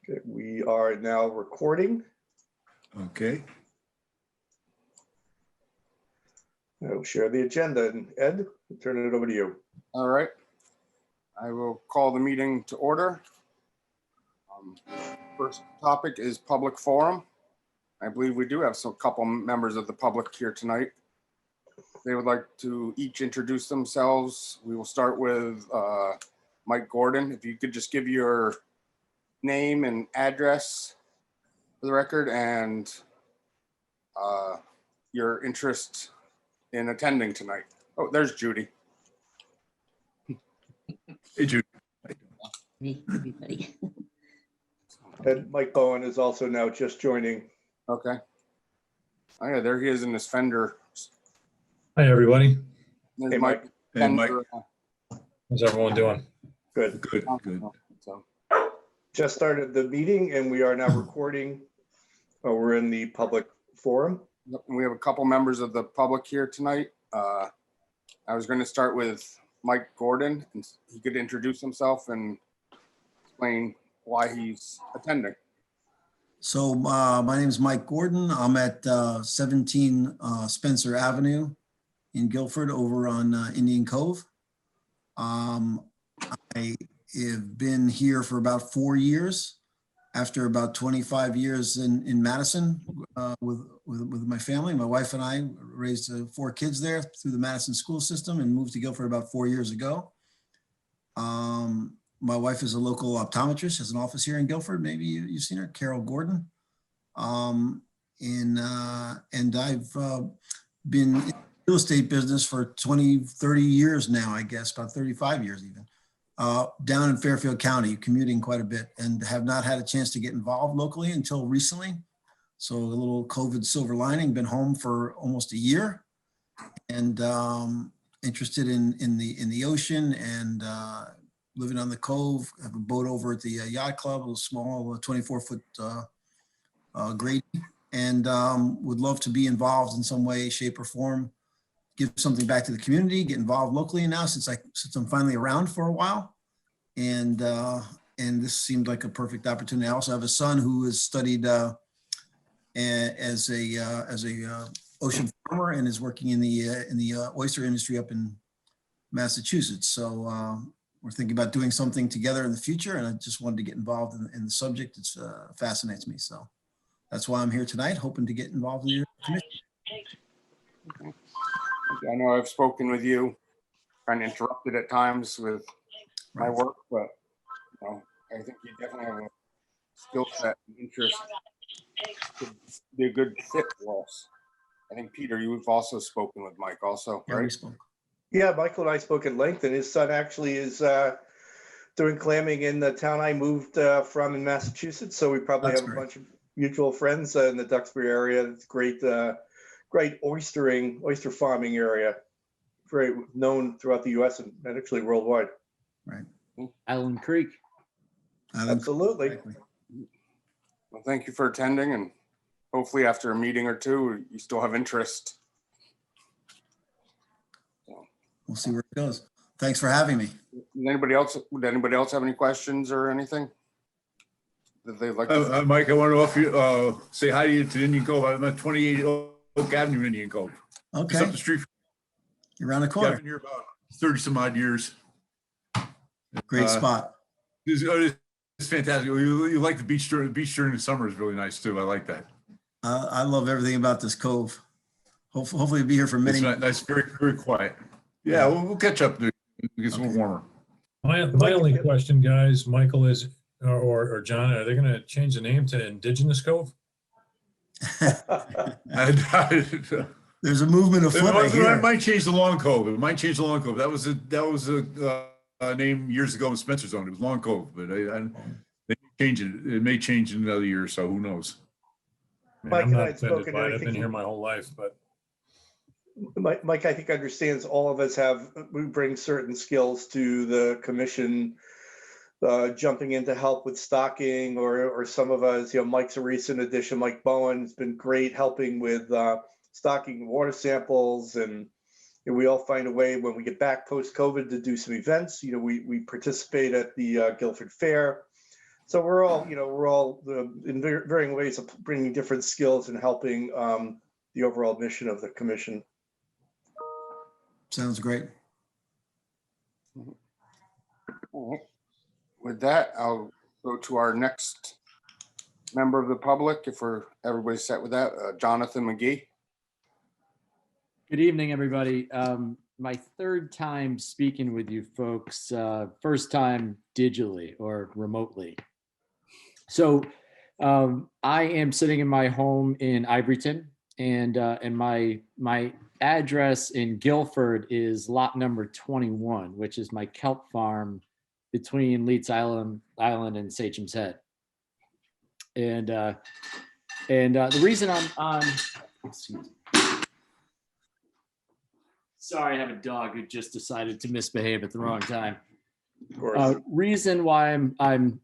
Okay, we are now recording. Okay. I'll share the agenda, and Ed, I'll turn it over to you. All right. I will call the meeting to order. First topic is public forum. I believe we do have a couple members of the public here tonight. They would like to each introduce themselves. We will start with Mike Gordon. If you could just give your name and address for the record and your interest in attending tonight. Oh, there's Judy. Hey, Jude. Hey, everybody. And Mike Bowen is also now just joining. Okay. Oh yeah, there he is in his Fender. Hi, everybody. There's Hey, Mike. Hey, Mike. Fender, How's everyone doing? Good. Good, good. So, Just started the meeting and we are now recording. We're in the public forum. we have a couple members of the public here tonight. I was going to start with Mike Gordon, and he could introduce himself and explain why he's attending. So my name is Mike Gordon. I'm at 17 Spencer Avenue in Guilford over on Indian Cove. I have been here for about 4 years after about 25 years in Madison with my family. My wife and I raised 4 kids there through the Madison school system and moved to Guilford about 4 years ago. My wife is a local optometrist, has an office here in Guilford. Maybe you've seen her, Carol Gordon. And I've been in the real estate business for 20, 30 years now, I guess, about 35 years even, down in Fairfield County, commuting quite a bit, and have not had a chance to get involved locally until recently. So a little COVID silver lining, been home for almost a year, and interested in the ocean and living on the cove. I have a boat over at the yacht club, a little small 24-foot Grady, and would love to be involved in some way, shape, or form, give something back to the community, get involved locally now since I'm finally around for a while, and this seemed like a perfect opportunity. I also have a son who has studied as a ocean farmer and is working in the oyster industry up in Massachusetts. So we're thinking about doing something together in the future, and I just wanted to get involved in the subject. It fascinates me, so that's why I'm here tonight, hoping to get involved in your commission. Okay. I know I've spoken with you, kind of interrupted at times with my work, but you know, I think you definitely have a skill set and interest to be a good fit for us. I think, Peter, you've also spoken with Mike also, Yeah, we right? spoke. Yeah, Michael and I spoke at length, and his son actually is doing clamming in the town I moved from in Massachusetts. So we probably That's have a great. bunch of mutual friends in the Duxbury area. It's great, great oyster farming area, very known throughout the U.S. and actually worldwide. Right. Island Creek. Absolutely. Exactly. Well, thank you for attending, and hopefully after a meeting or two, you still have interest. We'll see where it goes. Thanks for having me. Would anybody else have any questions or anything that they'd like to? Mike, I want to offer you, say hi to you to Indian Cove. I'm at 28 Oak Avenue in Indian Cove. Just Okay, up the street. you're around the I've corner. been here about 30 some odd years. Great Uh, spot. It's fantastic. You like the beach during the summer is really nice too. I like that. I love everything about this cove. Hopefully be here for many. It's nice, very, very quiet. Yeah, we'll catch up. It gets a little Okay. warmer. My only question, guys, Michael, is, or John, are they going to change the name to Indigenous Cove? There's a movement afoot, I It hear. might change the Long Cove. It might change the Long Cove. That was a name years ago in Spencer Zone. It was Long Cove, but they may change it. It may change in another year or so. Who knows? Mike I'm and I not had offended spoken, by and it. I I've think been he- here my whole life, but Mike, I think, understands all of us we bring certain skills to the commission, jumping in to help with stocking, or some of us, Mike's a recent addition. Mike Bowen has been great helping with stocking water samples, and we all find a way when we get back post-COVID to do some events. We participate at the Guilford Fair. So we're all, in varying ways of bringing different skills and helping the overall mission of the commission. Sounds great. All right. With that, I'll go to our next member of the public, if everybody's set with that, Jonathan McGee. Good evening, everybody. My third time speaking with you folks, first time digitally or remotely. So I am sitting in my home in Ivoryton, and my address in Guilford is lot number 21, which is my kelp farm between Leeds Island and Sachem's Head. And the reason I'm on, excuse me. Sorry, I have a dog who just decided to misbehave at the wrong time. Of course. Reason why I'm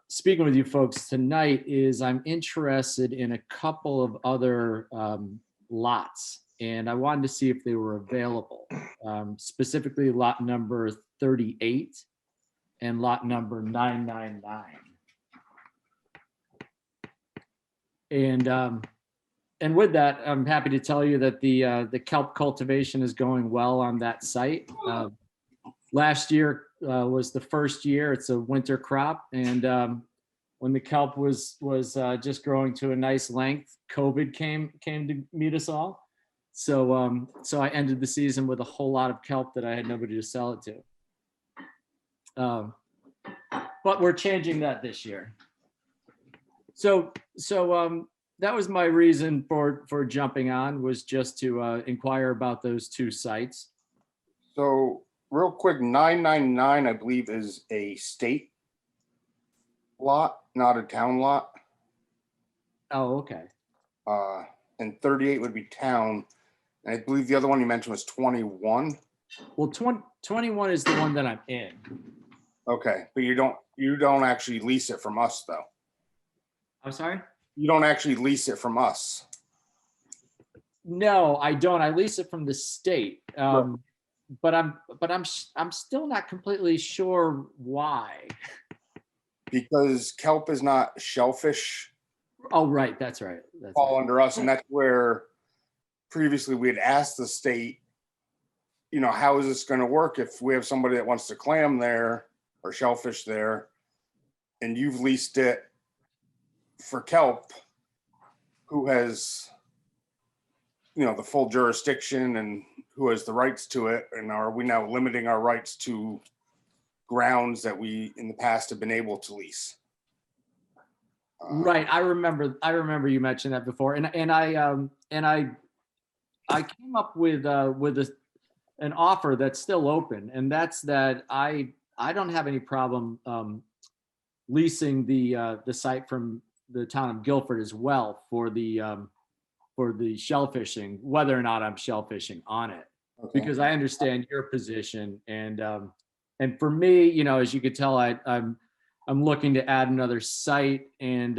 speaking with you folks tonight is I'm interested in a couple of other lots, and I wanted to see if they were available, specifically lot number 38 and lot number 999. And with that, I'm happy to tell you that the kelp cultivation is going well on that site. Last year was the first year. It's a winter crop, and when the kelp was just growing to a nice length, COVID came to meet us all. So I ended the season with a whole lot of kelp that I had nobody to sell it to. But we're changing that this year. So that was my reason for jumping on, was just to inquire about those two sites. So real quick, 999, I believe, is a state lot, not a town lot. Oh, okay. And 38 would be town. And I believe the other one you mentioned was 21. Well, 21 is the one that I'm in. Okay, but you don't actually lease it from us, though. I'm sorry? You don't actually lease it from us. No, I don't. I lease it from the state. Right. But I'm still not completely sure why. Because kelp is not shellfish, Oh, right. That's right. That's fall right. under us, and that's where previously we had asked the state, how is this going to work if we have somebody that wants to clam there or shellfish there, and you've leased it for kelp, who has, the full jurisdiction and who has the rights to it, and are we now limiting our rights to grounds that we in the past have been able to lease? Right. I remember you mentioned that before, and I came up with an offer that's still open, and that's that I don't have any problem leasing the site from the town of Guilford as well for the shellfishing, whether or not I'm shellfishing on it, Okay. because I understand your position, and for me, as you could tell, I'm looking to add another site, and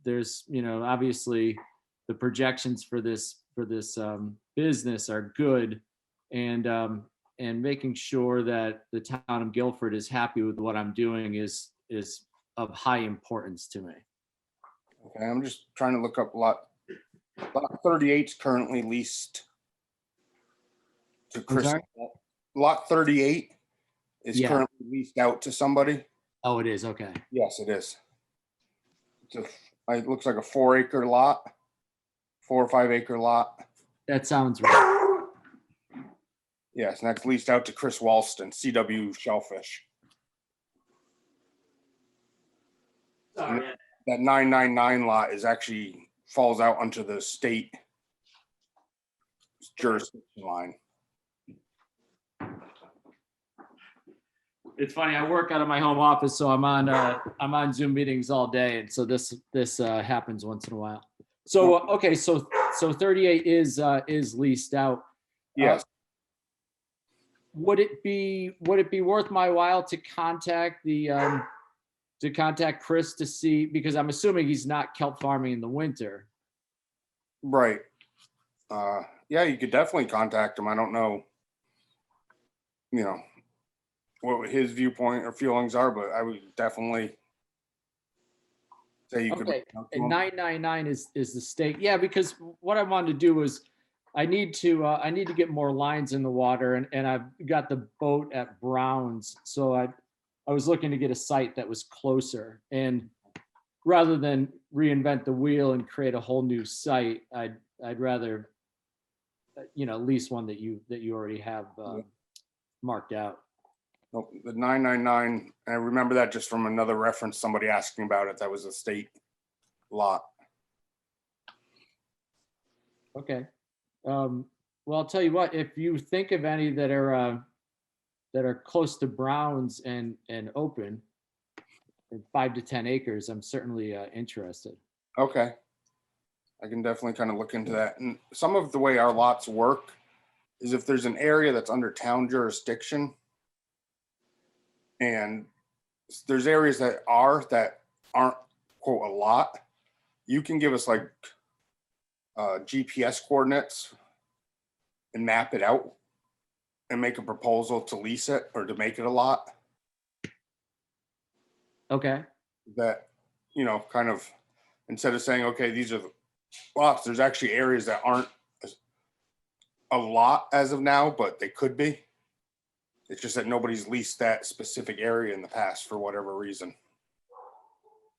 there's obviously the projections for this business are good, and making sure that the town of Guilford is happy with what I'm doing is of high importance to me. Okay, I'm just trying to look up lot 38 is currently leased to I'm Chris. sorry? Lot 38 is Yeah. currently leased out to somebody. Oh, it is. Okay. Yes, it is. It looks like a 4-acre lot, 4 or 5 acre lot. That sounds right. Yes, and that's leased out to Chris Walston, CW Shellfish. Sorry. That 999 lot actually falls out onto the state jurisdiction line. It's funny. I work out of my home office, so I'm on Zoom meetings all day, and so this happens once in a while. So okay, so 38 is leased out. Yes. Would it be worth my while to contact Chris to see, because I'm assuming he's not kelp farming in the winter. Right. Yeah, you could definitely contact him. I don't know, what his viewpoint or feelings are, but I would definitely say you could. Okay, and 999 is the state. Yeah, because what I wanted to do was I need to get more lines in the water, and I've got the boat at Browns. So I was looking to get a site that was closer, and rather than reinvent the wheel and create a whole new site, I'd rather lease one that you already have marked out. Nope, the 999, and I remember that just from another reference, somebody asking about it. That was a state lot. Okay. Well, I'll tell you what, if you think of any that are close to Browns and open, in 5 to 10 acres, I'm certainly interested. Okay. I can definitely kind of look into that. And some of the way our lots work is if there's an area that's under town jurisdiction, and there's areas that aren't quote a lot, you can give us like GPS coordinates and map it out and make a proposal to lease it or to make it a lot. Okay. That, kind of, instead of saying, okay, these are the lots, there's actually areas that aren't a lot as of now, but they could be. It's just that nobody's leased that specific area in the past for whatever reason.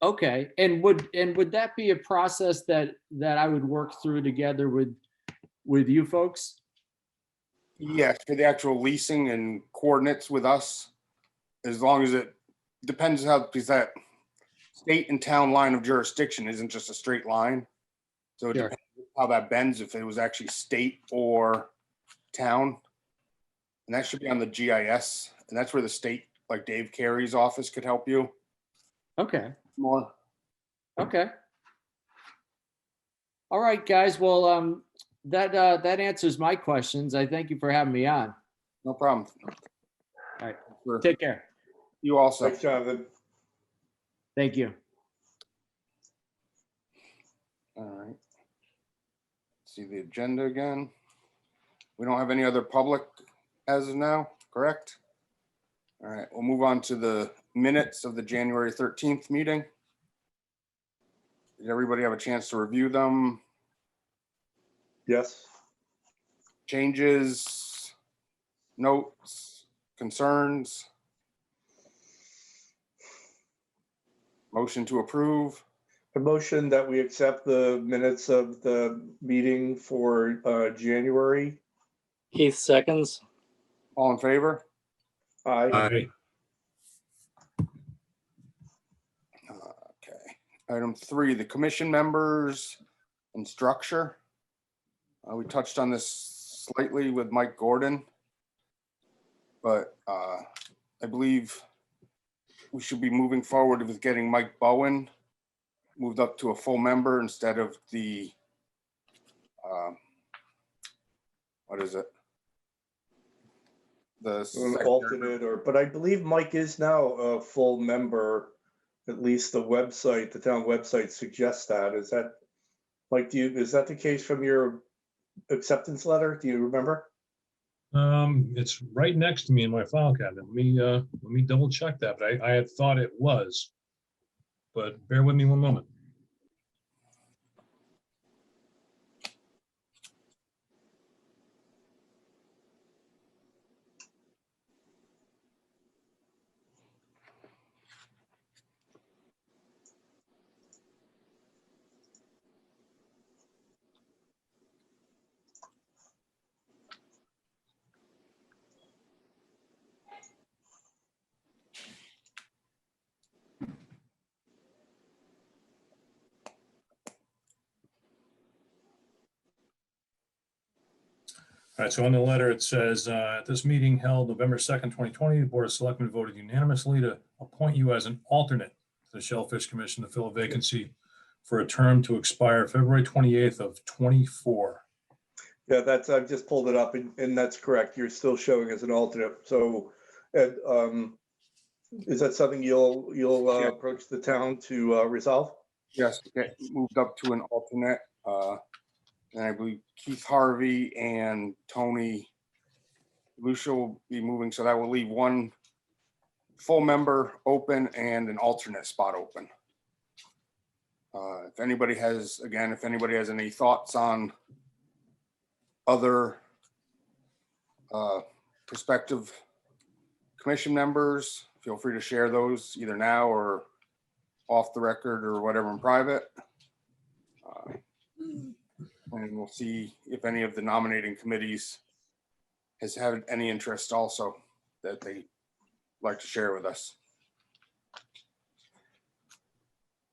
Okay. And would that be a process that I would work through together with you folks? Yeah, for the actual leasing and coordinates with us, as long as it depends how, because that state and town line of jurisdiction isn't just a straight line. So it Sure. depends how that bends, if it was actually state or town. And that should be on the GIS. And that's where the state, like Dave Carey's office, could help you Okay. more. Okay. All right, guys. Well, that answers my questions. I thank you for having me on. No problem. All right. For Take care. you also. Thanks, Jonathan. Thank you. All right. See the agenda again. We don't have any other public as of now, correct? All right, we'll move on to the minutes of the January 13th meeting. Did everybody have a chance to review them? Yes. Changes, notes, concerns? Motion to approve? A motion that we accept the minutes of the meeting for January. Heath seconds. All in favor? Aye. Aye. Okay. Item 3, the commission members and structure. We touched on this slightly with Mike Gordon, but I believe we should be moving forward with getting Mike Bowen moved up to a full member instead of the, what is it? The An secondary- alternate but I believe Mike is now a full member. At least the town website suggests that. Is that, Mike, is that the case from your acceptance letter? Do you remember? It's right next to me in my file cabinet. Let me double check that, but I had thought it was. But bear with me one moment. All right, so on the letter, it says, at this meeting held November 2nd, 2020, the Board of Selectmen voted unanimously to appoint you as an alternate to the Shellfish Commission to fill a vacancy for a term to expire February 28th of 24. Yeah, I've just pulled it up and that's correct. You're still showing as an alternate. So Ed, is that something you'll Yeah. approach the town to resolve? Yes, get moved up to an alternate. And I believe Keith Harvey and Tony Lucia will be moving, so that will leave one full member open and an alternate spot open. If anybody has, again, if anybody has any thoughts on other prospective commission members, feel free to share those either now or off the record or whatever in private. And we'll see if any of the nominating committees has had any interest also that they like to share with us.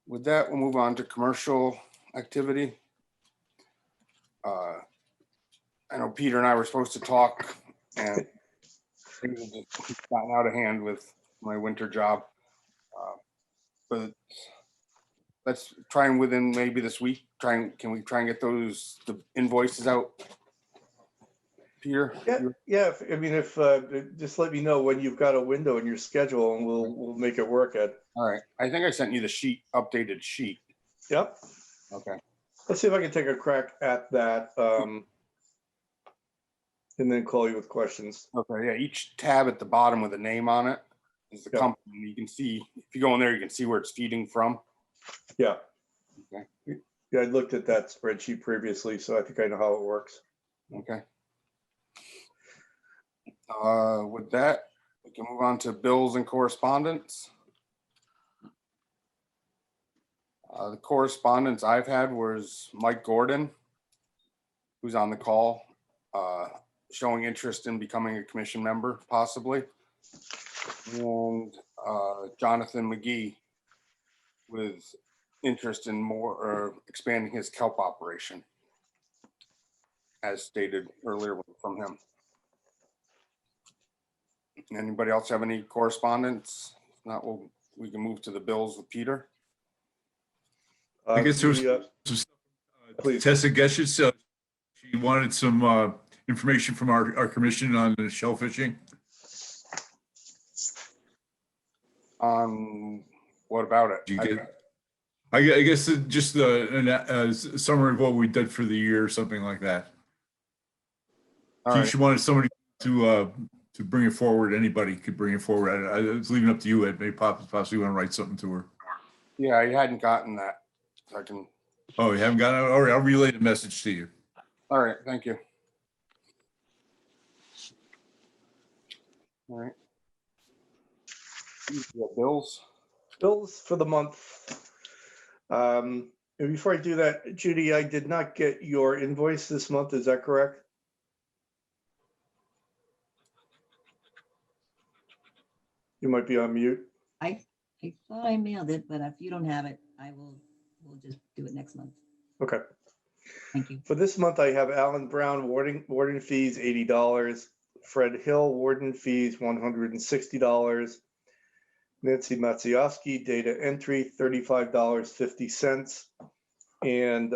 With that, we'll move on to commercial activity. I know Peter and I were supposed to talk, and things have just gotten out of hand with my winter job. But let's try and within maybe this week, can we try and get the invoices out? Peter? Yeah. If just let me know when you've got a window in your schedule, and we'll make it work, Ed. All right. I think I sent you the updated sheet. Yep. Okay. Let's see if I can take a crack at that, and then call you with questions. Okay. Yeah. Each tab at the bottom with a name on it is the Yep. company. You can see, if you go in there, you can see where it's feeding from. Yeah. Okay. Yeah, I looked at that spreadsheet previously, so I think I know how it works. Okay. With that, we can move on to bills and correspondence. The correspondence I've had was Mike Gordon, who's on the call, showing interest in becoming a commission member, possibly. And Jonathan McGee with interest in expanding his kelp operation, as stated earlier from him. Anybody else have any correspondence? If not, we can move to the bills with Peter. I guess there was some stuff. Please. Tessa Geshes, she wanted some information from our commission on the shell fishing. What about it? Did you get? I guess just a summary of what we did for the year or something like that. All right. She wanted somebody to bring it forward. Anybody could bring it forward. I was leaving it up to you, Ed. Maybe possibly want to write something to her. Yeah, I hadn't gotten that. I can. Oh, you haven't gotten it? All right, I'll relay the message to you. All right, thank you. All right. Bills. Bills for the month. And before I do that, Judy, I did not get your invoice this month. Is that correct? You might be on mute. I thought I mailed it, but if you don't have it, we'll just do it next month. Okay. Thank you. For this month, I have Alan Brown, warden fees, $80. Fred Hill, warden fees, $160. Nancy Matsiowski, data entry, $35.50. And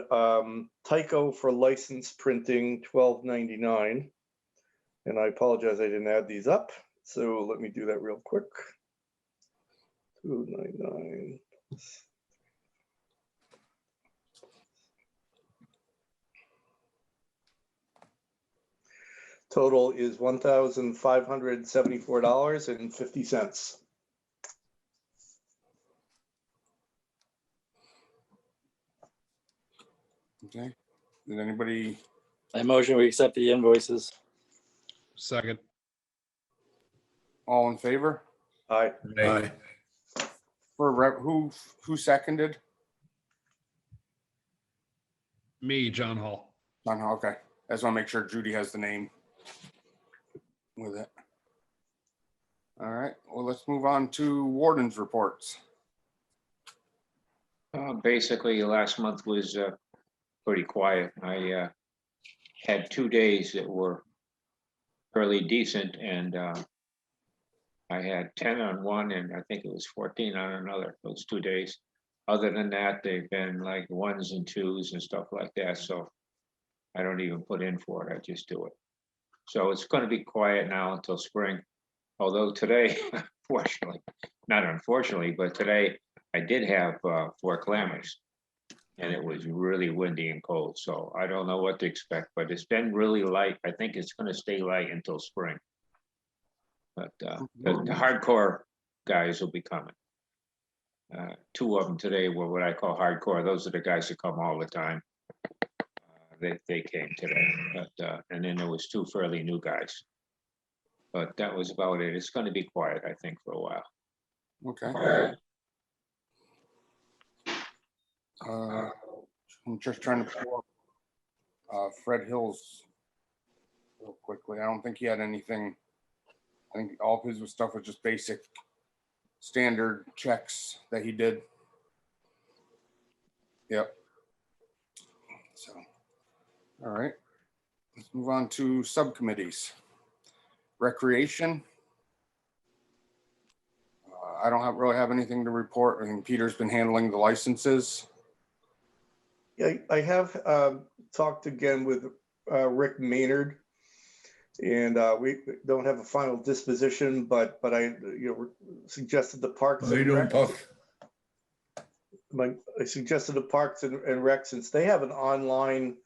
Tyco for license printing, $12.99. And I apologize, I didn't add these up. So let me do that real quick. 299. Total is $1,574.50. Okay. Did anybody? I motion we accept the invoices. Second. All in favor? Aye. Aye. Who seconded? Me, John Hall. Okay. I just want to make sure Judy has the name with it. All right. Well, let's move on to warden's reports. Basically, last month was pretty quiet. I had 2 days that were fairly decent, and I had 10 on one, and I think it was 14 on another, those 2 days. Other than that, they've been like 1s and 2s and stuff like that. So I don't even put in for it. I just do it. So it's going to be quiet now until spring. Although today, fortunately, not unfortunately, but today I did have 4 clammers, and it was really windy and cold. So I don't know what to expect, but it's been really light. I think it's going to stay light until spring. But the hardcore guys will be coming. Two of them today were what I call hardcore. Those are the guys that come all the time. They came today, but and then there was two fairly new guys. But that was about it. It's going to be quiet, I think, for a while. Okay. I'm just trying to pull up Fred Hill's real quickly. I don't think he had anything. I think all of his stuff was just basic standard checks that he did. Yep. So, all right. Let's move on to subcommittees. Recreation. I don't really have anything to report. I think Peter's been handling the licenses. Yeah, I have talked again with Rick Maynard, and we don't have a final disposition, but I suggested the Parks How you and doing, Rec. Puck? I suggested the Parks and Rec, since they have an online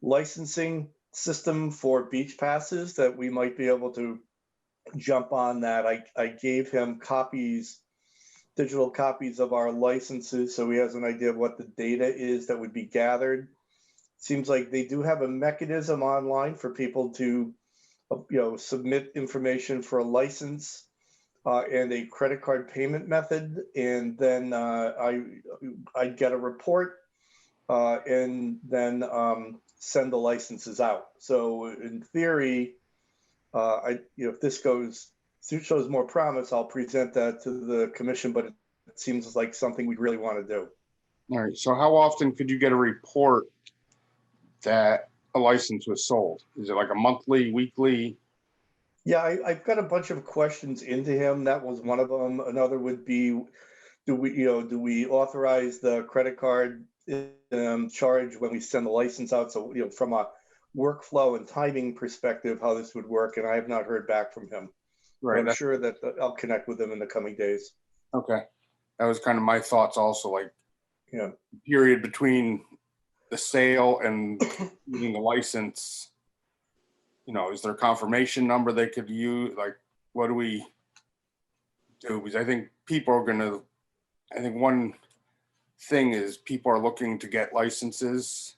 licensing system for beach passes, that we might be able to jump on that. I gave him digital copies of our licenses, so he has an idea of what the data is that would be gathered. Seems like they do have a mechanism online for people to, submit information for a license and a credit card payment method, and then I'd get a report and then send the licenses out. So in theory, if this shows more promise, I'll present that to the commission, but it seems like something we'd really want to do. All right. So how often could you get a report that a license was sold? Is it like a monthly, weekly? Yeah, I've got a bunch of questions into him. That was one of them. Another would be, do we authorize the credit card charge when we send the license out? So, from a workflow and timing perspective, how this would work. And I have not heard back from him. Right. I'm sure that I'll connect with him in the coming days. Okay. That was kind of my thoughts also, like, period between the sale and getting the license, is there a confirmation number they could use? Like, what do we do? Because I think one thing is people are looking to get licenses,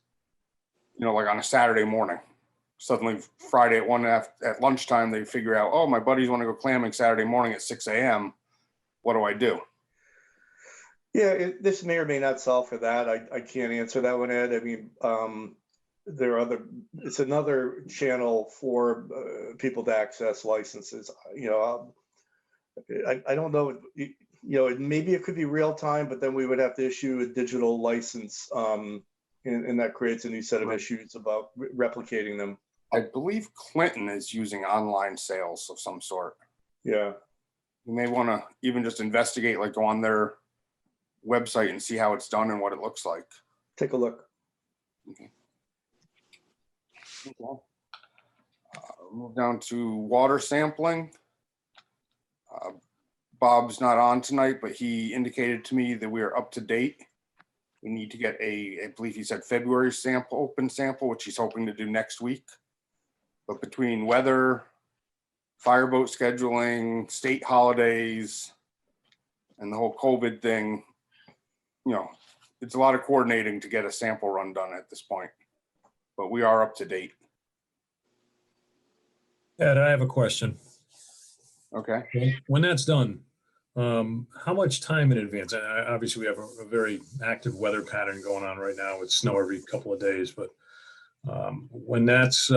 like on a Saturday morning. Suddenly Friday at lunchtime, they figure out, oh, my buddies want to go clamming Saturday morning at 6 a.m. What do I do? Yeah, this may or may not solve for that. I can't answer that one, Ed. I mean, it's another channel for people to access licenses. I don't know, maybe it could be real time, but then we would have to issue a digital license. And that creates a new set of issues about replicating them. I believe Clinton is using online sales of some sort. Yeah. You may want to even just investigate, like go on their website and see how it's done and what it looks like. Take a look. Okay. Move down to water sampling. Bob's not on tonight, but he indicated to me that we are up to date. We need to get I believe he said February open sample, which he's hoping to do next week. But between weather, fireboat scheduling, state holidays, and the whole COVID thing, it's a lot of coordinating to get a sample run done at this point. But we are up to date. Ed, I have a question. Okay. When that's done, how much time in advance? Obviously, we have a very active weather pattern going on right now with snow every couple of days. But when that's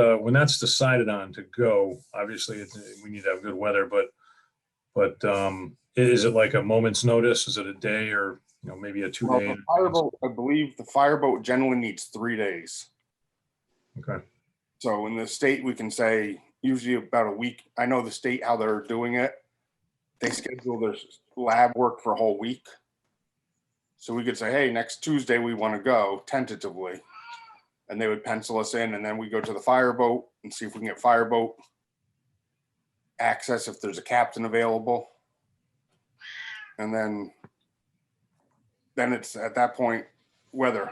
decided on to go, obviously we need to have good weather. But is it like a moment's notice? Is it a day or maybe a 2 day? I believe the fireboat generally needs 3 days. Okay. So in the state, we can say usually about a week. I know the state, how they're doing it. They schedule their lab work for a whole week. So we could say, hey, next Tuesday we want to go tentatively. And they would pencil us in, and then we go to the fireboat and see if we can get fireboat access if there's a captain available. And then it's at that point weather.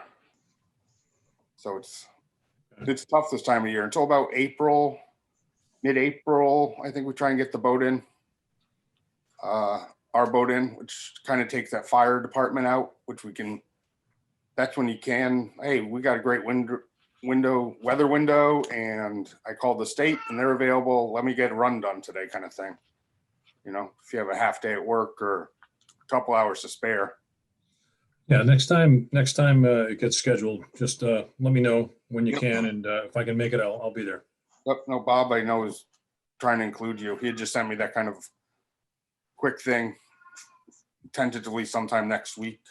So it's tough this time of year until about mid-April. I think we try and get the boat in. our boat in, which kind of takes that fire department out, which we can, that's when you can, hey, we got a great weather window, and I called the state and they're available. Let me get a run done today, kind of thing. You know, if you have a half day at work or a couple hours to spare. Yeah, next time it gets scheduled, just let me know when you Yep. can, and if I can make it, I'll be there. Yep, no, Bob, I know is trying to include you. He had just sent me that kind of quick thing, tentatively sometime next week.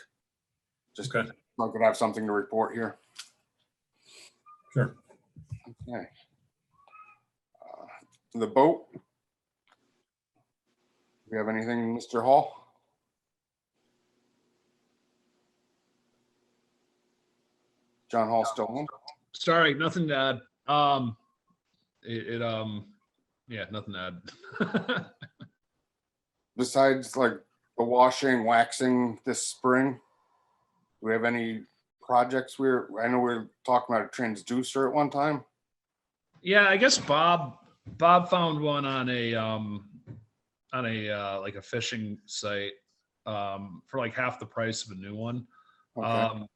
Just Okay. so I could have something to report here. Sure. Okay. The boat. Do we have anything, Mr. Hall? John Hall still on? Sorry, nothing to add. Yeah, nothing to add. Besides like the washing, waxing this spring, do we have any projects? I know we're talking about a transducer at one time. Yeah, I guess Bob found one on a like a fishing site for like half the price of a new one. Okay.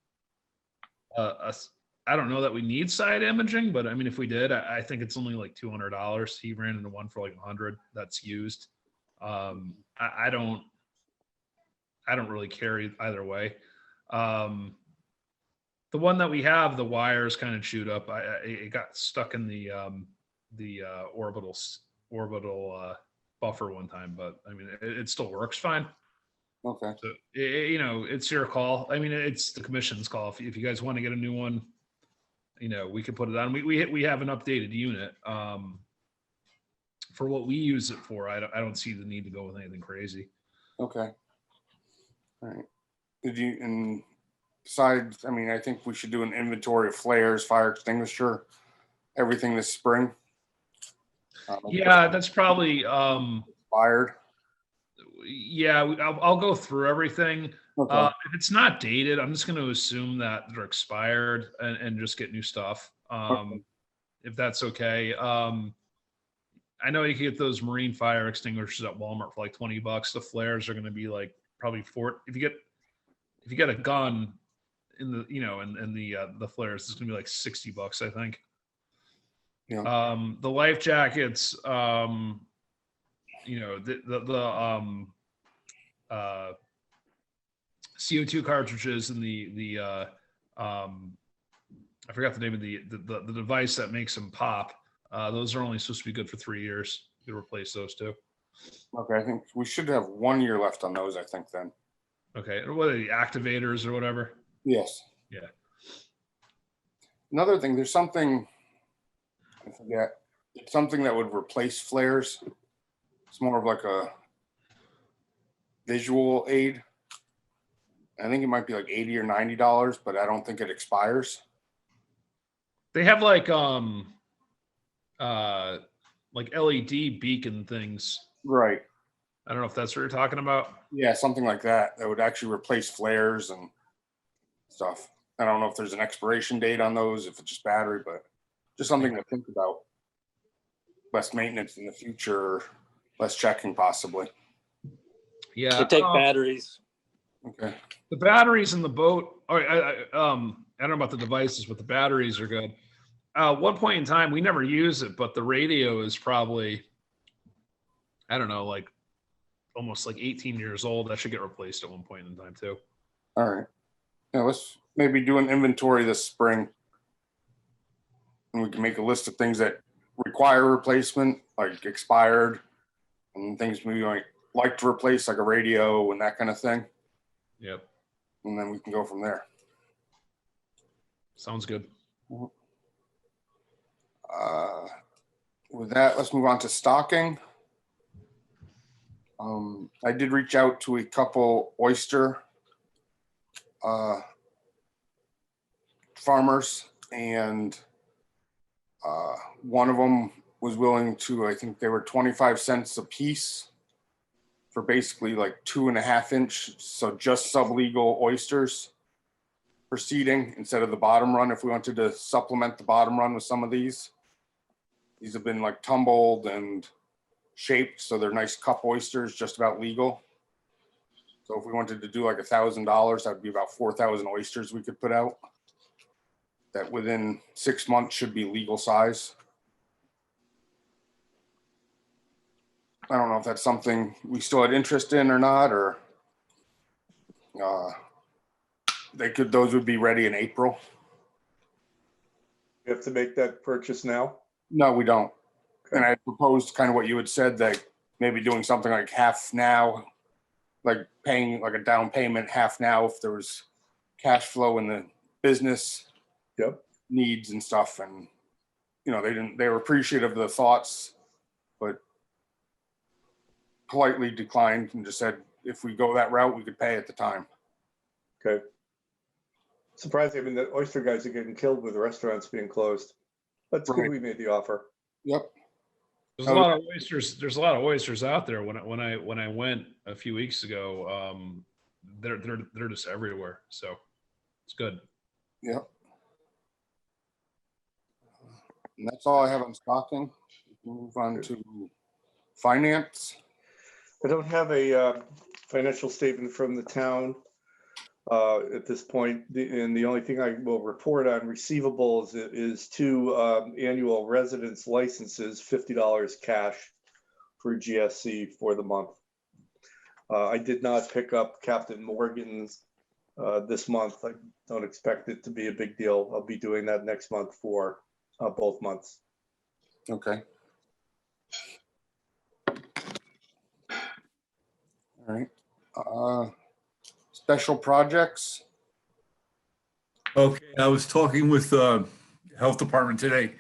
I don't know that we need side imaging, but I mean, if we did, I think it's only like $200. He ran into one for like 100 that's used. I don't really care either way. The one that we have, the wires kind of chewed up. It got stuck in the orbital buffer one time, but I mean, it still works fine. Okay. So, you know, it's your call. I mean, it's the commission's call. If you guys want to get a new one, you know, we can put it on. We have an updated unit. For what we use it for, I don't see the need to go with anything crazy. Okay. All right. And besides, I mean, I think we should do an inventory of flares, fire extinguisher, everything this spring. Yeah, that's probably fired. Yeah, I'll go through everything. Okay. If it's not dated, I'm just going to assume that they're expired and just get new stuff. Okay. If that's okay. I know you can get those marine fire extinguishers at Walmart for like $20. The flares are going to be like probably if you get a gun in the, you know, and the flares, it's going to be like $60, I think. Yeah. The life jackets, you know, the CO2 cartridges and I forgot the name of the device that makes them pop. Those are only supposed to be good for 3 years. You could replace those too. Okay. I think we should have 1 year left on those, I think then. Okay. What are the activators or whatever? Yes. Yeah. Another thing, there's something, I forget, it's something that would replace flares. It's more of like a visual aid. I think it might be like $80 or $90, but I don't think it expires. They have like LED beacon things. Right. I don't know if that's what you're talking about. Yeah, something like that. That would actually replace flares and stuff. I don't know if there's an expiration date on those, if it's just battery, but just something to think about. Less maintenance in the future, less checking possibly. Yeah. They take batteries. Okay. The batteries in the boat. All right, I don't know about the devices, but the batteries are good. One point in time, we never use it, but the radio is probably, I don't know, like almost like 18 years old. That should get replaced at one point in time too. All right. Yeah, let's maybe do an inventory this spring. And we can make a list of things that require replacement, like expired, and things we might like to replace, like a radio and that kind of thing. Yep. And then we can go from there. Sounds good. With that, let's move on to stocking. I did reach out to a couple oyster farmers, and one of them was willing to, I think they were 25 cents a piece for basically like 2.5 inch, so just sublegal oysters for seeding instead of the bottom run. If we wanted to supplement the bottom run with some of these have been like tumbled and shaped, so they're nice cup oysters, just about legal. So if we wanted to do like $1,000, that'd be about 4,000 oysters we could put out. That within 6 months should be legal size. I don't know if that's something we still had interest in or not, or those would be ready in April. We have to make that purchase now? No, we don't. And I proposed kind of what you had said, that maybe doing something like half now, like paying like a down payment, half now if there was cash flow in the business needs and stuff. And, you know, they were appreciative of the thoughts, but politely declined and just said, if we go that route, we could pay at the time. Okay. Surprising. I mean, the oyster guys are getting killed with restaurants being closed. That's good we made the offer. Yep. There's a lot of oysters. There's a lot of oysters out there. When I went a few weeks ago, they're just everywhere. So it's good. Yep. And that's all I have on stocking. Move on to finance. I don't have a financial statement from the town at this point. And the only thing I will report on receivables is 2 annual residence licenses, $50 cash for GSC for the month. I did not pick up Captain Morgan's this month. I don't expect it to be a big deal. I'll be doing that next month for both months. Okay. All right. Special projects. Okay, I was talking with health department today.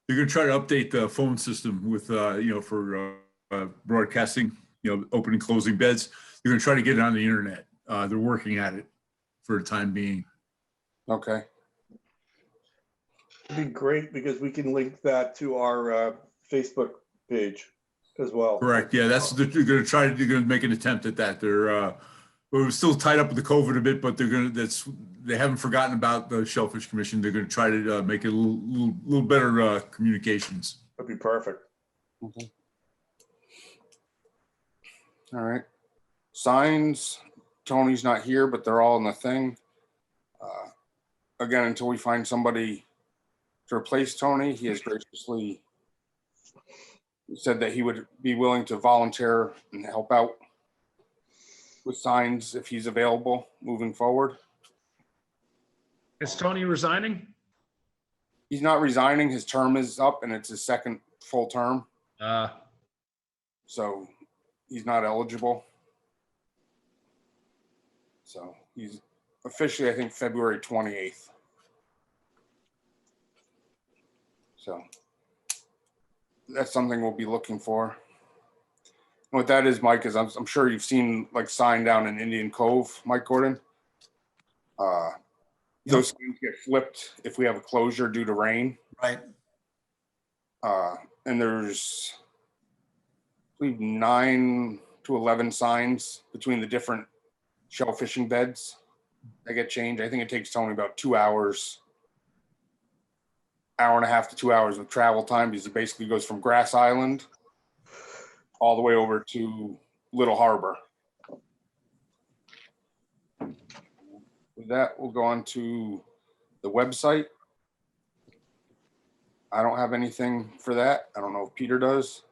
They're going to try to update the phone system with, for broadcasting, open and closing beds. They're going to try to get it on the internet. They're working at it for the time being. Okay. It'd be great because we can link that to our Facebook page as well. Correct. Yeah, they're going to make an attempt at that. We're still tied up with the COVID a bit, but they haven't forgotten about the Shellfish Commission. They're going to try to make it a little better communications. That'd be perfect. Okay. All right. Signs. Tony's not here, but they're all in the thing. Again, until we find somebody to replace Tony, he has graciously said that he would be willing to volunteer and help out with signs if he's available moving forward. Is Tony resigning? He's not resigning. His term is up and it's his second full term. So he's not eligible. So he's officially, I think, February 28th. So that's something we'll be looking for. And what that is, Mike, is I'm sure you've seen like sign down in Indian Cove, Mike Gordon. Those signs get flipped if we have a closure due to rain. Right. And there's, I believe, 9 to 11 signs between the different shell fishing beds that get changed. I think it takes Tony about 2 hours, hour and a half to 2 hours of travel time, because he basically goes from Grass Island all the way over to Little Harbor. With that, we'll go on to the website. I don't have anything for that. I don't know if Peter does.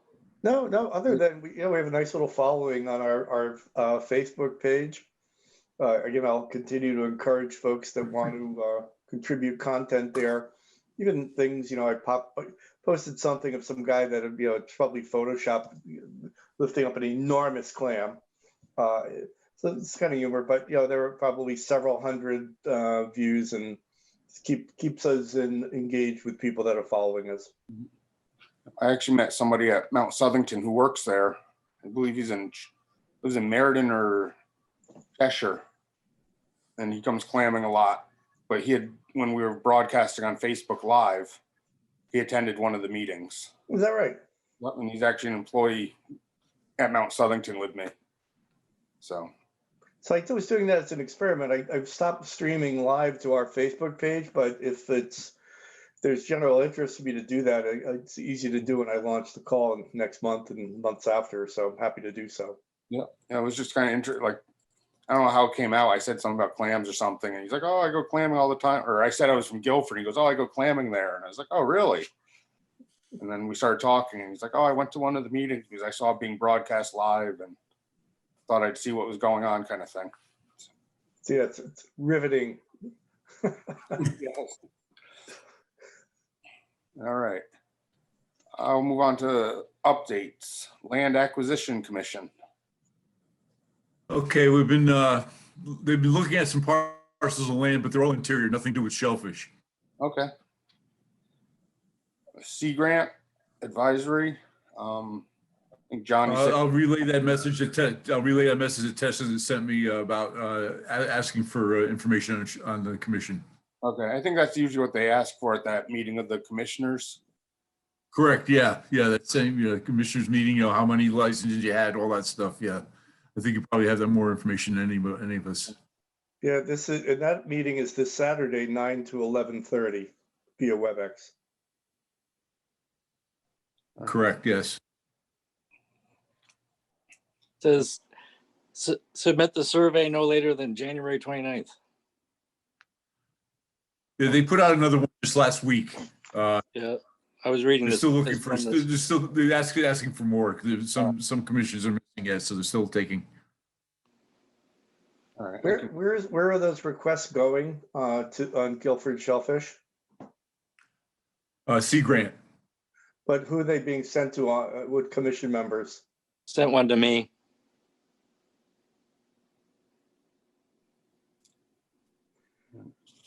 No, other than we have a nice little following on our Facebook page. Again, I'll continue to encourage folks that want to contribute content there. Even things, I posted something of some guy that, it's probably Photoshopped lifting up an enormous clam. So it's kind of humor, but there are probably several hundred views, and keeps us engaged with people that are following us. I actually met somebody at Mount Southington who works there. I believe lives in Meriden or Cheshire, and he comes clamming a lot. But when we were broadcasting on Facebook Live, he attended one of the meetings. Is that right? And he's actually an employee at Mount Southington with me. So I was doing that as an experiment. I've stopped streaming live to our Facebook page, but if there's general interest for me to do that, it's easy to do when I launch the call next month and months after. So I'm happy to do so. Yeah, it was just kind of I don't know how it came out. I said something about clams or something. And he's like, oh, I go clamming all the time. Or I said I was from Guilford. He goes, oh, I go clamming there. And I was like, oh, really? And then we started talking and he's like, oh, I went to one of the meetings because I saw it being broadcast live and thought I'd see what was going on, kind of thing. See, it's riveting. Yes. All right. I'll move on to updates. Land Acquisition Commission. Okay, they've been looking at some parcels of land, but they're all interior, nothing to do with shellfish. Okay. Sea Grant Advisory. I think John, you said, I'll relay that message that Tessa has sent me about asking for information on the commission. okay. I think that's usually what they ask for at that meeting of the commissioners. Correct, yeah, that same commissioners meeting, how many licenses you had, all that stuff, yeah. I think you probably have that more information than any of us. Yeah, and that meeting is this Saturday, 9 to 11:30 via WebEx. Correct, yes. Says submit the survey no later than January 29th. Yeah, they put out another one just last week. Yeah, I was reading They're this. still looking for, this. they're asking for more. There's some commissions are missing yet, so they're still taking. All right. Where are those requests going on Guilford Shellfish? Sea Grant. But who are they being sent to? What commission members? Sent one to me.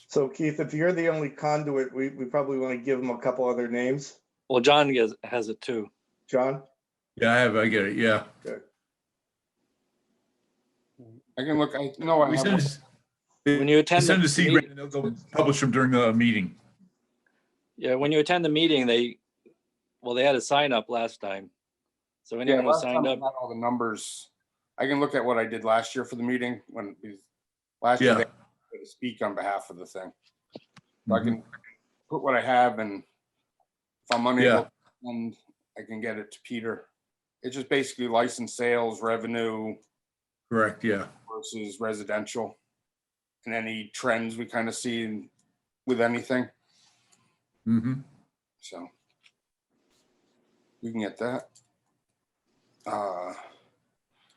So Keith, if you're the only conduit, we probably want to give them a couple other names. Well, John has it too. John? Yeah, I get it, yeah. Good. I can look. I know I We have send, one. When you attend send the to Sea Grant, and they'll publish them during the meeting. Yeah, when you attend the meeting, they had a sign up last time. So anyone who last signed time I up, had all the numbers. I can look at what I did last year for the meeting last year Yeah. they had to speak on behalf of the thing. So I can put what I have, and if I'm unable, and I can get it to Peter. It's just basically license sales, revenue Correct, yeah. versus residential, and any trends we kind of see with anything. Mm-hmm. So we can get that.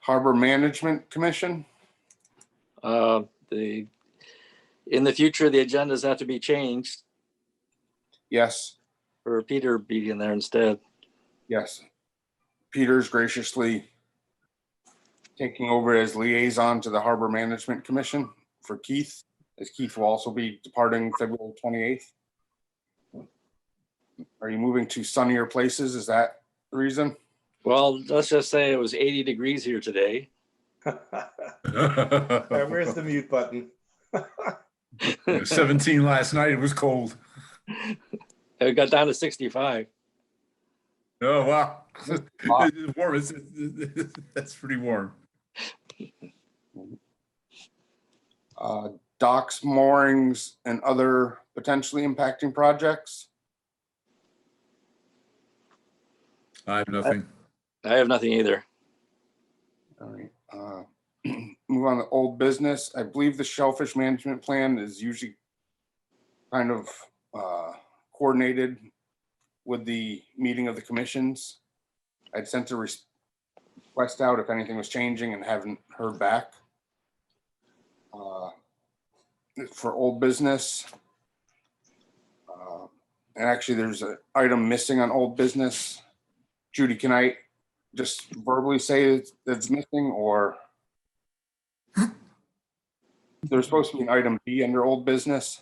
Harbor Management Commission. in the future, the agendas have to be changed Yes, for Peter being in there instead. yes. Peter's graciously taking over as liaison to the Harbor Management Commission for Keith, as Keith will also be departing February 28th. Are you moving to sunnier places? Is that the reason? Well, let's just say it was 80 degrees here today. Where's the mute button? 17 last night, it was cold. It got down to 65. Oh, wow. It's warm. That's pretty warm. Docks, moorings, and other potentially impacting projects. I have nothing. I have nothing either. All right. Move on to old business. I believe the Shellfish Management Plan is usually kind of coordinated with the meeting of the commissions. I'd sent a request out if anything was changing and haven't heard back. For old business. And actually there's an item missing on old business. Judy, can I just verbally say that's missing, or there's supposed to be an item B under old business?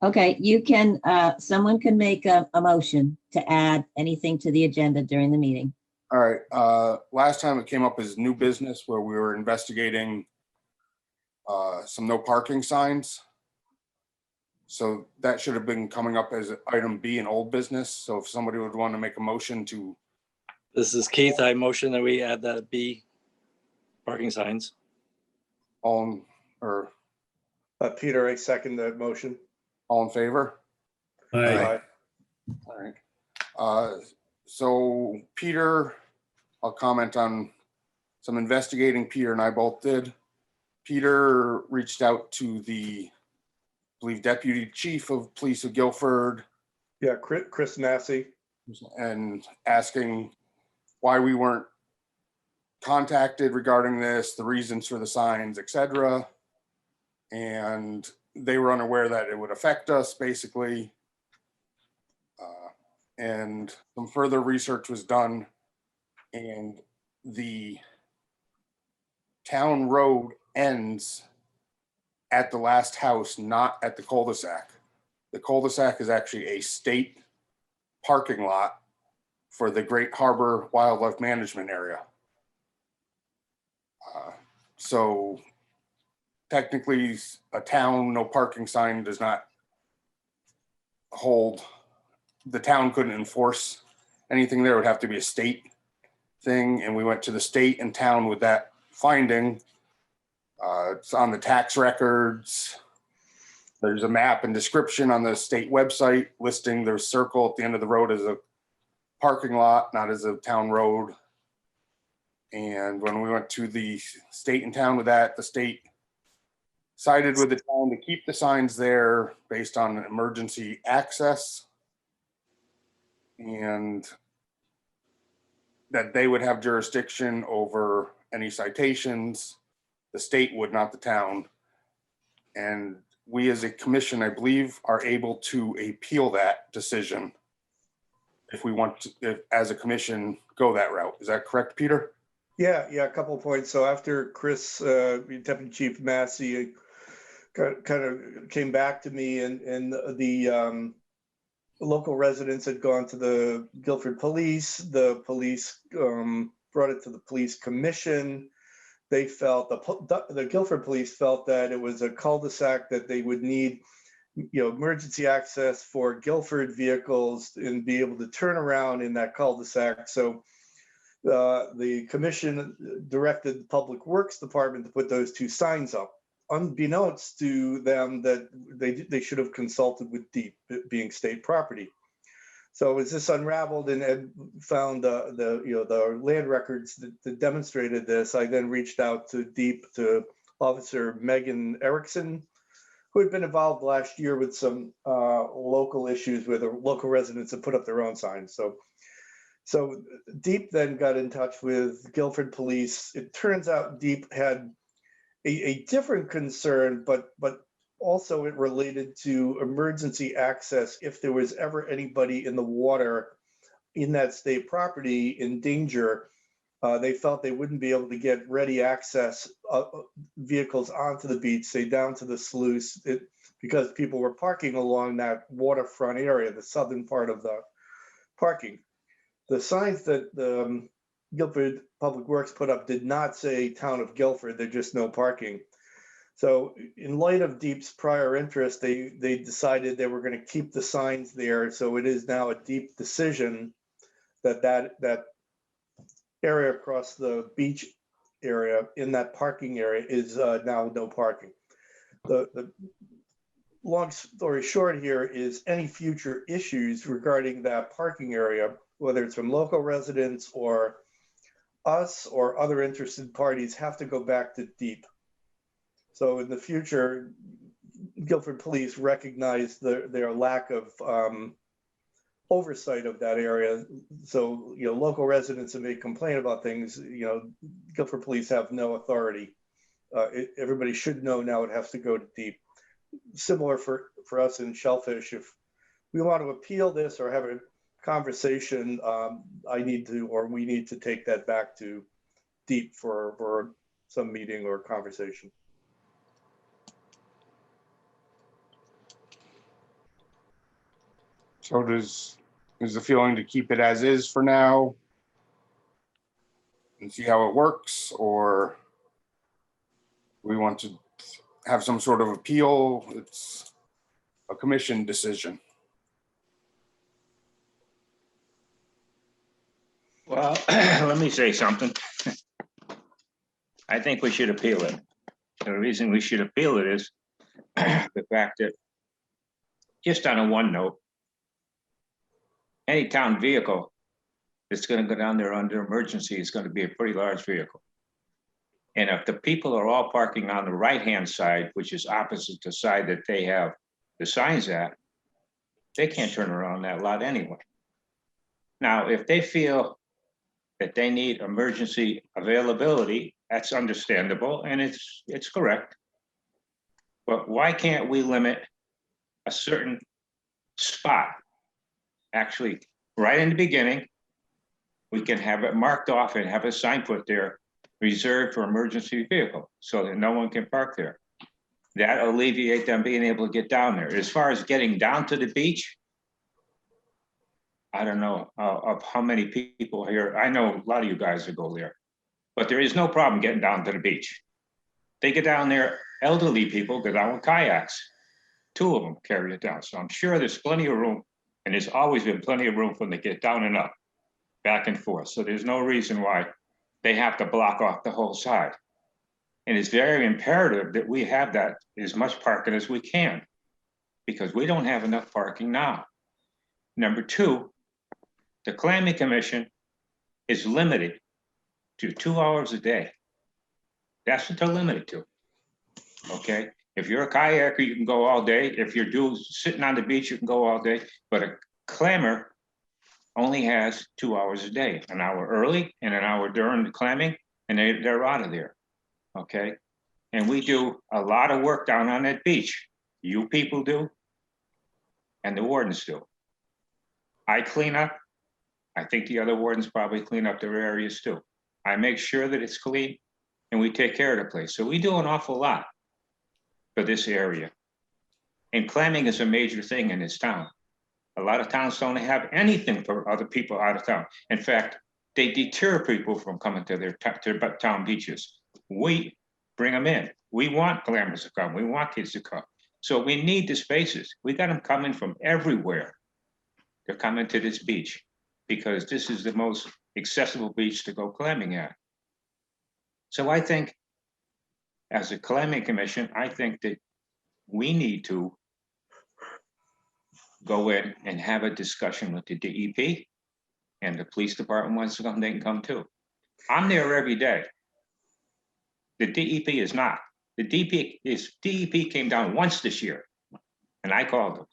Okay, you can, someone can make a motion to add anything to the agenda during the meeting. All right, last time it came up as new business where we were investigating some no parking signs. So that should have been coming up as item B in old business. So if somebody would want to make a motion to. This is Keith. I motion that we add that B, parking signs. Or Peter, I second the motion. all in favor? Aye. All right. So Peter, I'll comment on some investigating Peter and I both did. Peter reached out to the, I believe, Deputy Chief of Police of Guilford Yeah, Chris Massey. and asking why we weren't contacted regarding this, the reasons for the signs, etc. And they were unaware that it would affect us, basically. And some further research was done, and the town road ends at the last house, not at the cul-de-sac. The cul-de-sac is actually a state parking lot for the Great Harbor Wildlife Management Area. So technically, a town no parking sign does not hold. The town couldn't enforce anything there. It would have to be a state thing. And we went to the state and town with that finding. It's on the tax records. There's a map and description on the state website listing their circle at the end of the road as a parking lot, not as a town road. And when we went to the state and town with that, the state sided with the town to keep the signs there based on emergency access, and that they would have jurisdiction over any citations. The state would, not the town. And we as a commission, I believe, are able to appeal that decision if we want to, if, as a commission, go that route. Is that correct, Peter? Yeah, a couple of points. So after Chris, Deputy Chief Massey, kind of came back to me, and the local residents had gone to the Guilford police. The police brought it to the police commission. They felt, the Guilford police felt that it was a cul-de-sac that they would need, emergency access for Guilford vehicles and be able to turn around in that cul-de-sac. So the commission directed the Public Works Department to put those two signs up, unbeknownst to them that they should have consulted with DEEP, being state property. So as this unraveled and found the land records that demonstrated this, I then reached out to DEEP, to Officer Megan Erickson, who had been involved last year with some local issues where the local residents had put up their own signs. So DEEP then got in touch with Guilford Police. It turns out DEEP had a different concern, but also it related to emergency access if there was ever anybody in the water in that state property in danger. They felt they wouldn't be able to get ready access vehicles onto the beach, say down to the sluice, because people were parking along that waterfront area, the southern part of the parking. The signs that the Guilford Public Works put up did not say Town of Guilford, they're just no parking. So in light of DEEP's prior interest, they decided they were going to keep the signs there. So it is now a DEEP decision that area across the beach area in that parking area is now no parking. The long story short here is any future issues regarding that parking area, whether it's from local residents or us or other interested parties, have to go back to DEEP. So in the future, Guilford Police recognize their lack of oversight of that area. So, local residents that may complain about things, Guilford Police have no authority. Everybody should know now it has to go to DEEP. Similar for us in Shellfish, if we want to appeal this or have a conversation, we need to take that back to DEEP for some meeting or conversation. So is the feeling to keep it as is for now and see how it works, or we want to have some sort of appeal? It's a commission decision. Well, let me say something. I think we should appeal it. The reason we should appeal it is the fact that, just on a one note, any town vehicle that's going to go down there under emergency is going to be a pretty large vehicle. And if the people are all parking on the right-hand side, which is opposite the side that they have the signs at, they can't turn around that lot anyway. Now, if they feel that they need emergency availability, that's understandable, and it's correct. But why can't we limit a certain spot? Actually, right in the beginning, we can have it marked off and have a sign put there, reserved for emergency vehicle, so that no one can park there. That alleviate them being able to get down there. As far as getting down to the beach, I don't know of how many people here. I know a lot of you guys that go there, but there is no problem getting down to the beach. They get down there, elderly people go down with kayaks. 2 of them carry it down. So I'm sure there's plenty of room, and there's always been plenty of room for them to get down and up, back and forth. So there's no reason why they have to block off the whole side. And it's very imperative that we have that as much parking as we can, because we don't have enough parking now. Number 2, the Clamming Commission is limited to 2 hours a day. That's what they're limited to. Okay, if you're a kayaker, you can go all day. If you're sitting on the beach, you can go all day. But a clammer only has 2 hours a day, an hour early and an hour during the clamming, and they're out of there. Okay, and we do a lot of work down on that beach. You people do, and the wardens do. I clean up. I think the other wardens probably clean up their areas too. I make sure that it's clean, and we take care of the place. So we do an awful lot for this area. And clamming is a major thing in this town. A lot of towns don't have anything for other people out of town. In fact, they deter people from coming to their town beaches. We bring them in. We want clammers to come. We want kids to come. So we need the spaces. We got them coming from everywhere. They're coming to this beach because this is the most accessible beach to go clamming at. So I think, as a Clamming Commission, I think that we need to go in and have a discussion with the DEP, and the police department wants to come, they can come too. I'm there every day. The DEP is not. The DEP came down once this year, and I called them.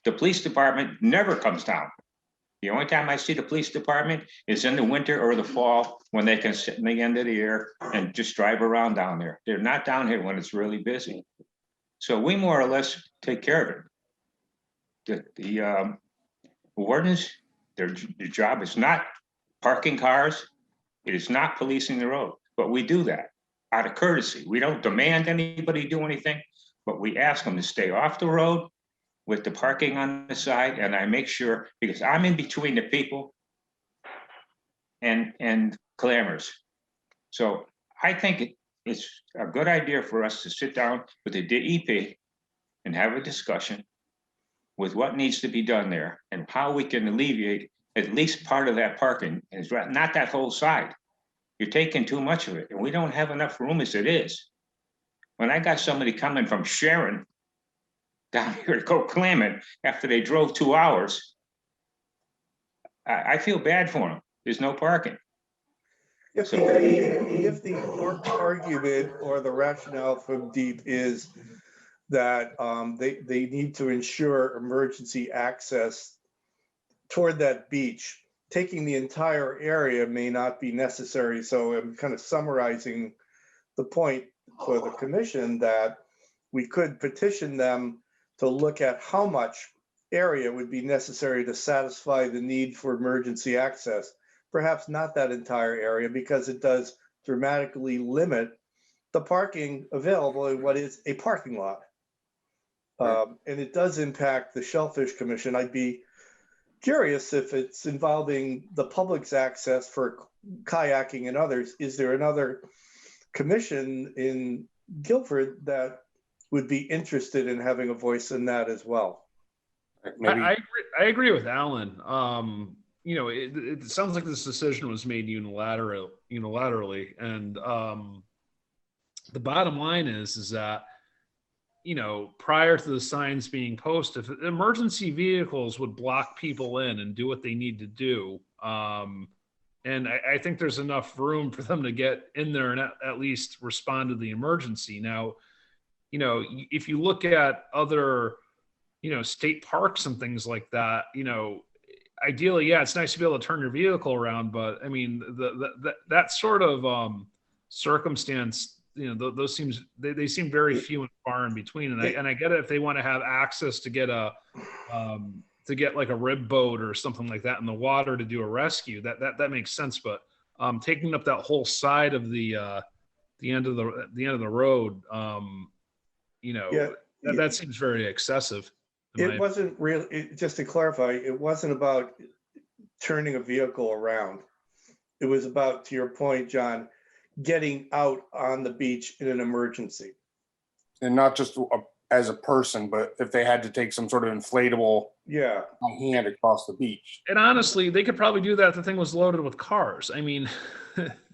The police department never comes down. The only time I see the police department is in the winter or the fall, when they can sit in the end of the year and just drive around down there. They're not down here when it's really busy. So we more or less take care of it. The wardens, their job is not parking cars. It is not policing the road, but we do that out of courtesy. We don't demand anybody do anything, but we ask them to stay off the road with the parking on the side. And I make sure, because I'm in between the people and clammers. So I think it's a good idea for us to sit down with the DEP and have a discussion with what needs to be done there and how we can alleviate at least part of that parking, and not that whole side. You're taking too much of it, and we don't have enough room as it is. When I got somebody coming from Sharon down here to go clamming after they drove 2 hours, I feel bad for them. There's no parking. If the argument or the rationale from DEEP is that they need to ensure emergency access toward that beach, taking the entire area may not be necessary. So I'm kind of summarizing the point for the commission that we could petition them to look at how much area would be necessary to satisfy the need for emergency access. Perhaps not that entire area, because it does dramatically limit the parking available in what is a parking lot. And it does impact the Shellfish Commission. I'd be curious if it's involving the public's access for kayaking and others. Is there another commission in Guilford that would be interested in having a voice in that as well? I agree with Alan. You know, it sounds like this decision was made unilaterally, and the bottom line is that, you know, prior to the signs being posted, if emergency vehicles would block people in and do what they need to do, And I think there's enough room for them to get in there and at least respond to the emergency. Now, you know, if you look at other, you know, state parks and things like that, you know, ideally, yeah, it's nice to be able to turn your vehicle around, but I mean, that sort of circumstance, you know, those they seem very few and far in between. And I get it if they want to have access to get like a rib boat or something like that in the water to do a rescue, that makes sense. But taking up that whole side of the end of the road, you know, that seems very excessive. It wasn't really, just to clarify, it wasn't about turning a vehicle around. It was about, to your point, John, getting out on the beach in an emergency. And not just as a person, but if they had to take some sort of inflatable by hand across the beach. And honestly, they could probably do that if the thing was loaded with cars. I mean,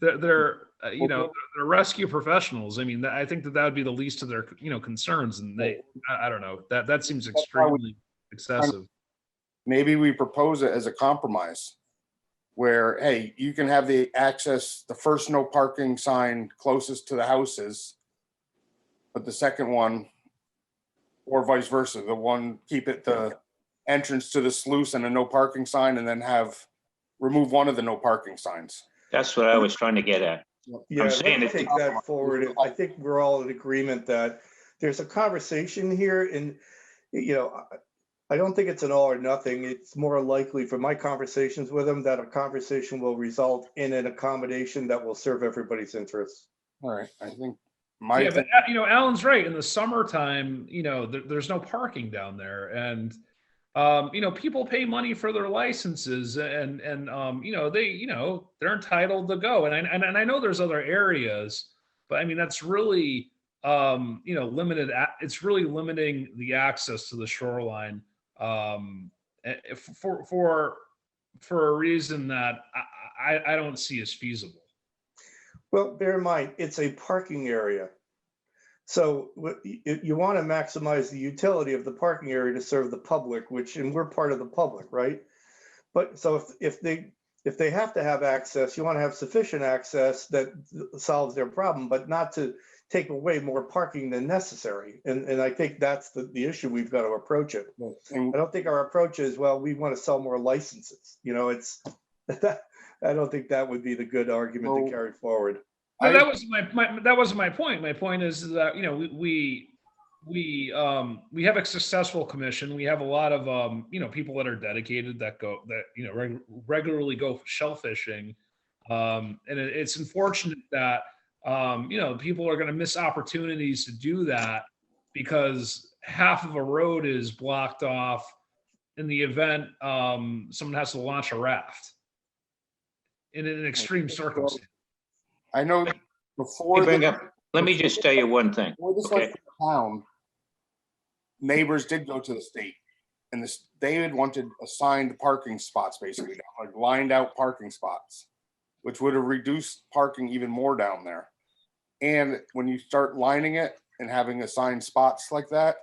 they're you know, they're rescue professionals. I mean, I think that would be the least of their, you know, concerns. And I don't know, that seems extremely excessive. Maybe we propose it as a compromise where, hey, you can have the access, the first no parking sign closest to the houses, but the second one, or vice versa, the one, keep it the entrance to the sluice and a no parking sign, and then remove one of the no parking signs. That's what I was trying to get at. Yeah, let's take that forward. I think we're all in agreement that there's a conversation here, and, you know, I don't think it's an all or nothing. It's more likely from my conversations with them that a conversation will result in an accommodation that will serve everybody's interests. All right, I think but you know, Alan's right. In the summertime, you know, there's no parking down there, and you know, people pay money for their licenses, and you know, they're entitled to go. And I know there's other areas, but I mean, that's really you know, limited. It's really limiting the access to the shoreline for a reason that I don't see as feasible. Well, bear in mind, it's a parking area. So you want to maximize the utility of the parking area to serve the public, and we're part of the public, right? But so if they have to have access, you want to have sufficient access that solves their problem, but not to take away more parking than necessary. And I think that's the issue we've got to approach it. I don't think our approach is, well, we want to sell more licenses. You know, I don't think that would be the good argument to carry forward. No, that wasn't my point. My point is that, you know, we have a successful commission. We have a lot of you know, people that are dedicated that you know, regularly go shellfishing, and it's unfortunate that you know, people are going to miss opportunities to do that because half of a road is blocked off in the event someone has to launch a raft in an extreme circumstance. I know before let me just tell you one thing. Okay. Town, neighbors did go to the state, and they had wanted assigned parking spots, basically, like lined out parking spots, which would have reduced parking even more down there. And when you start lining it and having assigned spots like that,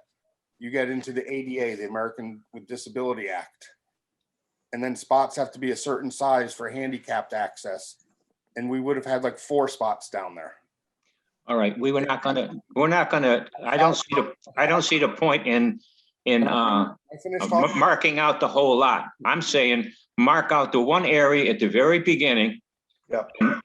you get into the ADA, the American with Disability Act. And then spots have to be a certain size for handicapped access. And we would have had like 4 spots down there. All right, we're not gonna, I don't see the point in marking out the whole lot. I'm saying mark out the one area at the very beginning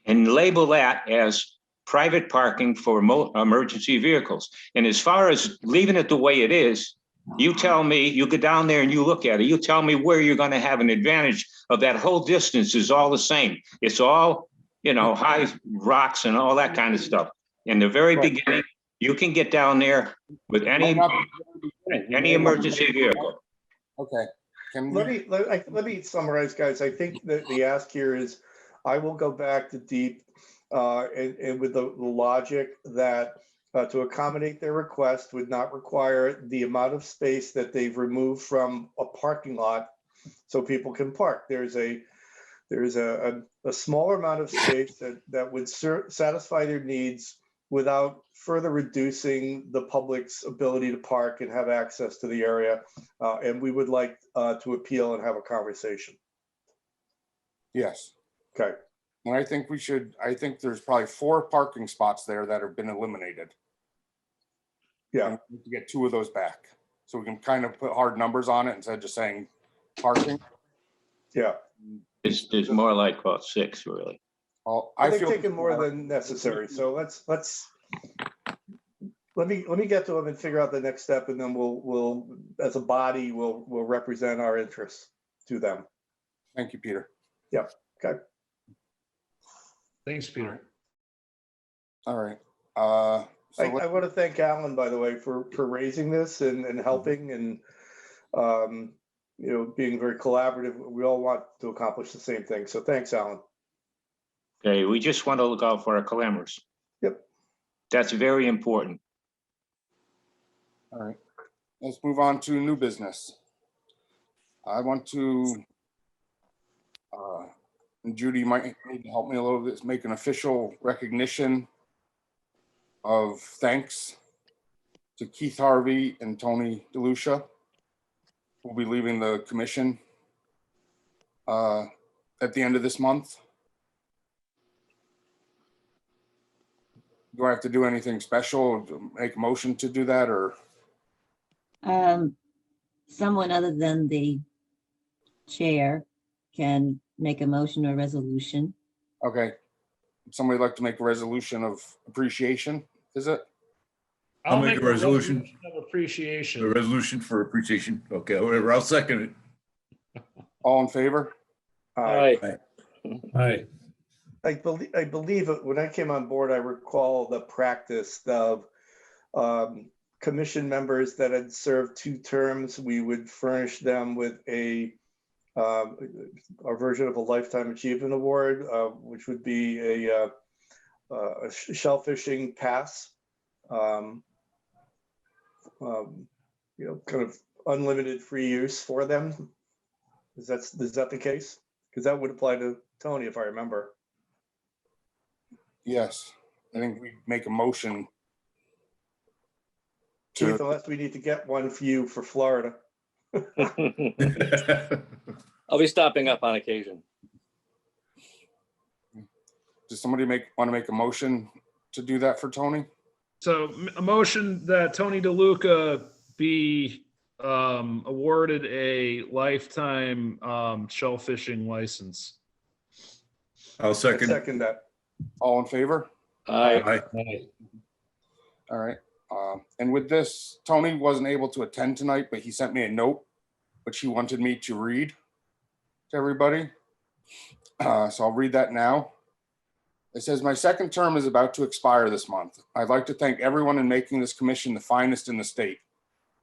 and label that as private parking for emergency vehicles. And as far as leaving it the way it is, you tell me, you go down there and you look at it, you tell me where you're gonna have an advantage of that whole distance is all the same. It's all, you know, high rocks and all that kind of stuff. In the very beginning, you can get down there with any emergency vehicle. Okay. Let me summarize, guys. I think that the ask here is, I will go back to Deep and with the logic that to accommodate their request would not require the amount of space that they've removed from a parking lot so people can park. There's a smaller amount of space that would satisfy their needs without further reducing the public's ability to park and have access to the area. And we would like to appeal and have a conversation. Yes. Okay. And I think there's probably 4 parking spots there that have been eliminated. Yeah, And we need to get 2 of those back. So we can kind of put hard numbers on it instead of just saying parking. yeah. It's more like about 6, really. Well, I think taking more than necessary. So let me get to them and figure out the next step, and then we'll as a body we'll represent our interests to them. Thank you, Peter. Yep. Okay. Thanks, Peter. All right. I want to thank Alan, by the way, for raising this and helping and being very collaborative. We all want to accomplish the same thing. So thanks, Alan. Okay, we just want to look out for our calamars. Yep. That's very important. All right. Let's move on to new business. I want to, and Judy might need to help me a little bit, make an official recognition of thanks to Keith Harvey and Tony DeLucia, who will be leaving the commission at the end of this month. Do I have to do anything special, make a motion to do that, or? Someone other than the chair can make a motion or resolution. Okay. Somebody like to make a resolution of appreciation, is it? I'll make a resolution. Of appreciation. A resolution for appreciation. Okay, whatever. I'll second it. All in favor? Aye. Hi. I believe when I came on board, I recall the practice of commission members that had served 2 terms. We would furnish them with a version of a Lifetime Achievement Award, which would be a shellfishing pass. Kind of unlimited free use for them. Is that the case? Because that would apply to Tony, if I remember. Yes, I think we make a motion. Keith, unless we need to get one for you for Florida. I'll be stopping up on occasion. Does somebody want to make a motion to do that for Tony? So a motion that Tony DeLuca be awarded a lifetime shellfishing license. I'll second. Second that. All in favor? Aye. Aye. All right. And with this, Tony wasn't able to attend tonight, but he sent me a note, which he wanted me to read to everybody. So I'll read that now. It says, my 2nd term is about to expire this month. I'd like to thank everyone in making this commission the finest in the state.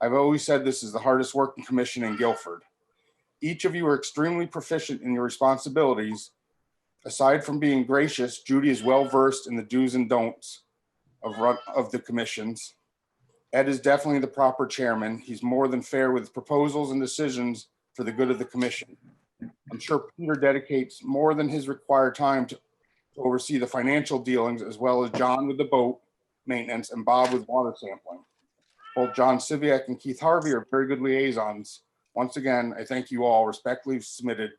I've always said this is the hardest working commission in Guilford. Each of you are extremely proficient in your responsibilities. Aside from being gracious, Judy is well versed in the do's and don'ts of the commissions. Ed is definitely the proper chairman. He's more than fair with proposals and decisions for the good of the commission. I'm sure Peter dedicates more than his required time to oversee the financial dealings, as well as John with the boat maintenance and Bob with water sampling. Both John Siviak and Keith Harvey are very good liaisons. Once again, I thank you all. Respectfully submitted,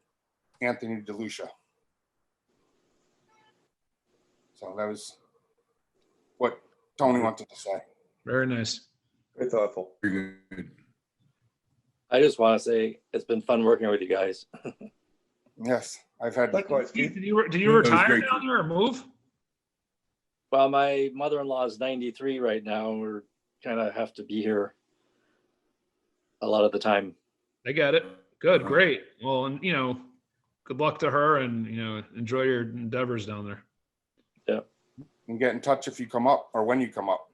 Anthony DeLucia. So that was what Tony wanted to say. Very nice. Very thoughtful. Very good. I just want to say it's been fun working with you guys. Yes, I've had. Likewise, Keith, Keith. did you That was retire great. down there or move? Well, my mother-in-law is 93 right now. And we're kind of have to be here a lot of the time. I got it. Good, great. Well, and good luck to her, and enjoy your endeavors down there. Yeah. And get in touch if you come up or when you come up.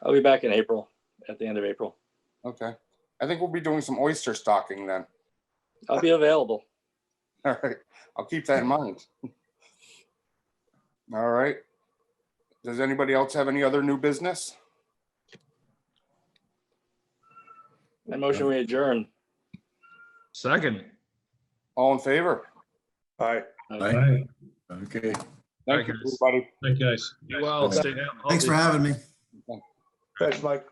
I'll be back in April, at the end of April. Okay. I think we'll be doing some oyster stocking then. I'll be available. All right. I'll keep that in mind. All right. Does anybody else have any other new business? I motion we adjourn. Second. All in favor? Aye. Aye. Okay. Thank you, guys. everybody. Thank you, guys. Be well. Stay Thanks for having me. Thanks, Mike.